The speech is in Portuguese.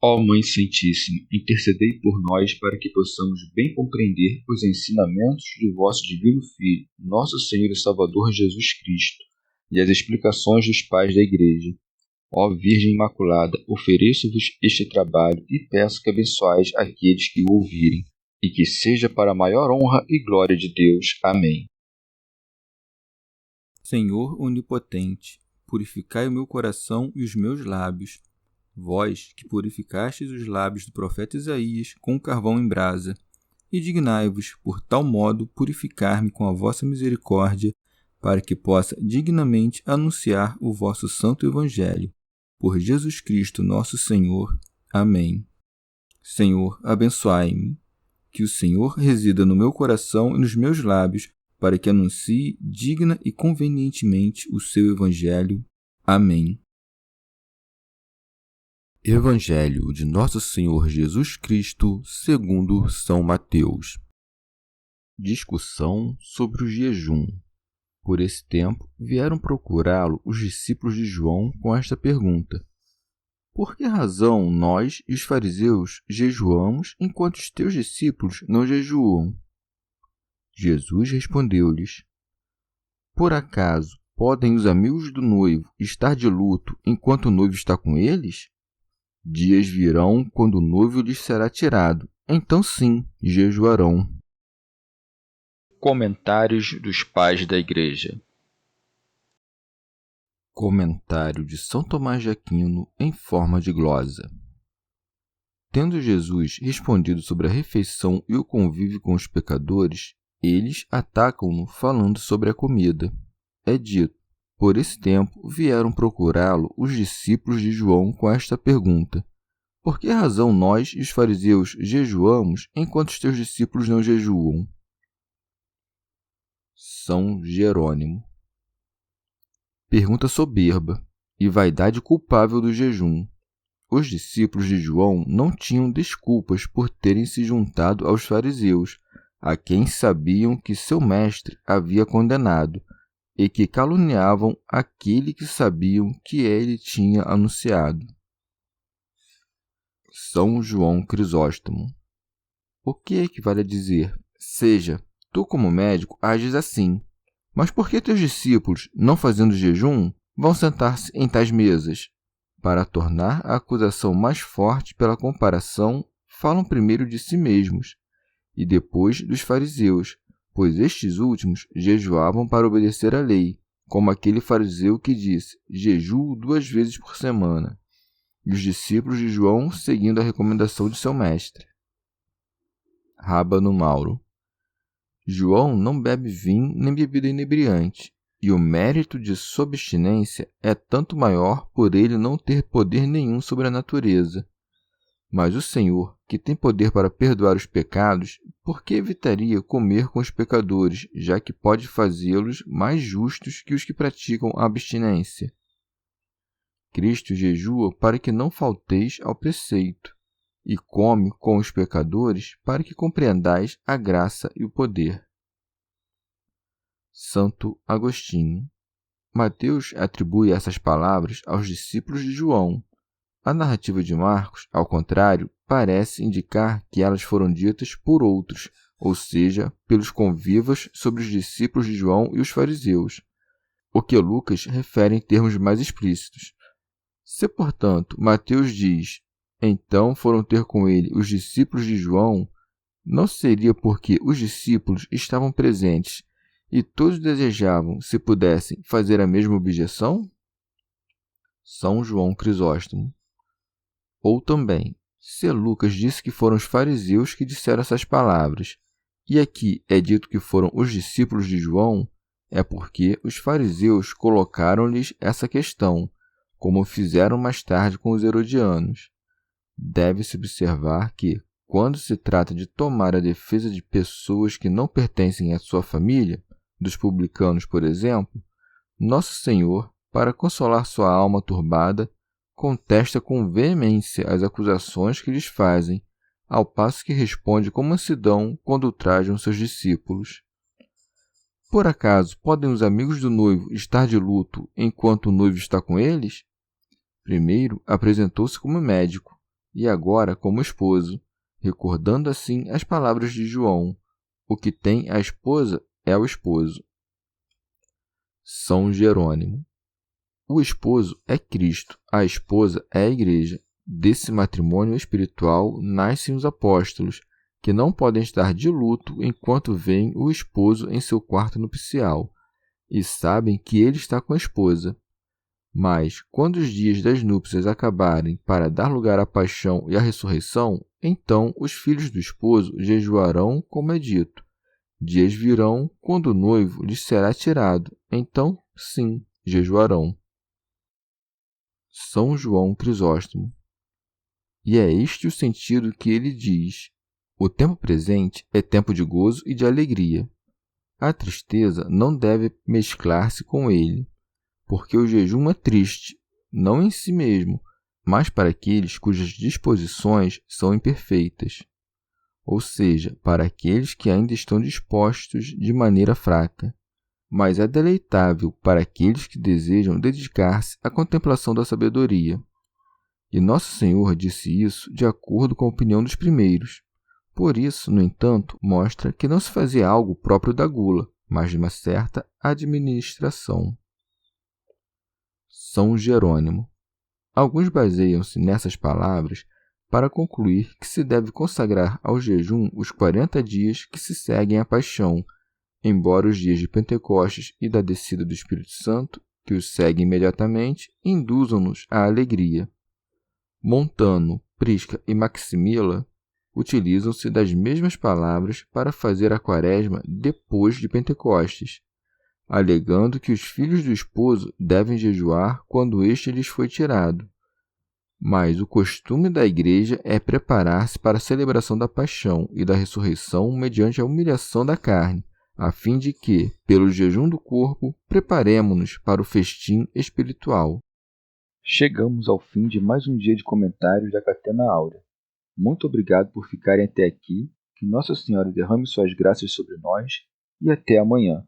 Ó Mãe Santíssima, intercedei por nós para que possamos bem compreender os ensinamentos de vosso Divino Filho, nosso Senhor e Salvador Jesus Cristo, e as explicações dos pais da Igreja. Ó Virgem Imaculada, ofereço-vos este trabalho e peço que abençoeis aqueles que o ouvirem, e que seja para a maior honra e glória de Deus. Amém. Senhor onipotente, purificai o meu coração e os meus lábios. Vós, que purificastes os lábios do profeta Isaías com carvão em brasa, e dignai-vos, por tal modo, purificar-me com a vossa misericórdia, para que possa dignamente anunciar o vosso santo Evangelho. Por Jesus Cristo nosso Senhor. Amém. Senhor, abençoai-me. Que o Senhor resida no meu coração e nos meus lábios, para que anuncie digna e convenientemente o seu Evangelho. Amém. Evangelho de Nosso Senhor Jesus Cristo, segundo São Mateus. Discussão sobre o jejum. Por esse tempo, vieram procurá-lo os discípulos de João com esta pergunta: Por que razão nós e os fariseus jejuamos enquanto os teus discípulos não jejuam? Jesus respondeu-lhes: Por acaso podem os amigos do noivo estar de luto enquanto o noivo está com eles? Dias virão quando o noivo lhes será tirado, então sim jejuarão. Comentários dos Pais da Igreja. Comentário de São Tomás de Aquino em forma de glosa. Tendo Jesus respondido sobre a refeição e o convívio com os pecadores, eles atacam-no falando sobre a comida. É dito: por esse tempo vieram procurá-lo os discípulos de João com esta pergunta: Por que razão nós e os fariseus jejuamos enquanto os teus discípulos não jejuam? São Jerônimo. Pergunta soberba e vaidade culpável do jejum. Os discípulos de João não tinham desculpas por terem se juntado aos fariseus, a quem sabiam que seu mestre havia condenado, e que caluniavam aquele que sabiam que ele tinha anunciado. São João Crisóstomo. O que equivale a dizer: seja, tu como médico ages assim, mas por que teus discípulos, não fazendo jejum, vão sentar-se em tais mesas? Para tornar a acusação mais forte pela comparação, falam primeiro de si mesmos, e depois dos fariseus, pois estes últimos jejuavam para obedecer à lei, como aquele fariseu que disse: jejuo 2 vezes por semana, e os discípulos de João seguindo a recomendação de seu mestre. Rábano Mauro. João não bebe vinho nem bebida inebriante, e o mérito de sua abstinência é tanto maior por ele não ter poder nenhum sobre a natureza. Mas o Senhor, que tem poder para perdoar os pecados, por que evitaria comer com os pecadores, já que pode fazê-los mais justos que os que praticam a abstinência? Cristo jejua para que não falteis ao preceito, e come com os pecadores para que compreendais a graça e o poder. Santo Agostinho. Mateus atribui essas palavras aos discípulos de João. A narrativa de Marcos, ao contrário, parece indicar que elas foram ditas por outros, ou seja, pelos convivas sobre os discípulos de João e os fariseus, o que Lucas refere em termos mais explícitos. Se, portanto, Mateus diz: então foram ter com ele os discípulos de João, não seria porque os discípulos estavam presentes e todos desejavam, se pudessem, fazer a mesma objeção? São João Crisóstomo. Ou também, se Lucas disse que foram os fariseus que disseram essas palavras, e aqui é dito que foram os discípulos de João, é porque os fariseus colocaram-lhes essa questão, como fizeram mais tarde com os herodianos. Deve-se observar que, quando se trata de tomar a defesa de pessoas que não pertencem à sua família, dos publicanos, por exemplo, Nosso Senhor, para consolar sua alma turbada, contesta com veemência as acusações que lhes fazem, ao passo que responde com mansidão quando ultrajam seus discípulos. Por acaso podem os amigos do noivo estar de luto enquanto o noivo está com eles? Primeiro apresentou-se como médico, e agora como esposo, recordando assim as palavras de João: o que tem a esposa é o esposo. São Jerônimo. O esposo é Cristo, a esposa é a Igreja. Desse matrimônio espiritual nascem os apóstolos, que não podem estar de luto enquanto veem o esposo em seu quarto nupcial, e sabem que ele está com a esposa. Mas, quando os dias das núpcias acabarem para dar lugar à paixão e à ressurreição, então os filhos do esposo jejuarão, como é dito. Dias virão quando o noivo lhes será tirado, então, sim, jejuarão. São João Crisóstomo. E é este o sentido que ele diz: o tempo presente é tempo de gozo e de alegria. A tristeza não deve mesclar-se com ele, porque o jejum é triste, não em si mesmo, mas para aqueles cujas disposições são imperfeitas, ou seja, para aqueles que ainda estão dispostos de maneira fraca. Mas é deleitável para aqueles que desejam dedicar-se à contemplação da sabedoria. E Nosso Senhor disse isso de acordo com a opinião dos primeiros. Por isso, no entanto, mostra que não se fazia algo próprio da gula, mas de uma certa administração. São Jerônimo. Alguns baseiam-se nessas palavras para concluir que se deve consagrar ao jejum os 40 dias que se seguem à paixão, embora os dias de Pentecostes e da descida do Espírito Santo, que os seguem imediatamente, induzam-nos à alegria. Montano, Prisca e Maximila utilizam-se das mesmas palavras para fazer a quaresma depois de Pentecostes, alegando que os filhos do esposo devem jejuar quando este lhes foi tirado. Mas o costume da Igreja é preparar-se para a celebração da paixão e da ressurreição mediante a humilhação da carne, a fim de que, pelo jejum do corpo, preparemo-nos para o festim espiritual. Chegamos ao fim de mais um dia de comentários da Catena Áurea. Muito obrigado por ficarem até aqui, que Nossa Senhora derrame suas graças sobre nós e até amanhã.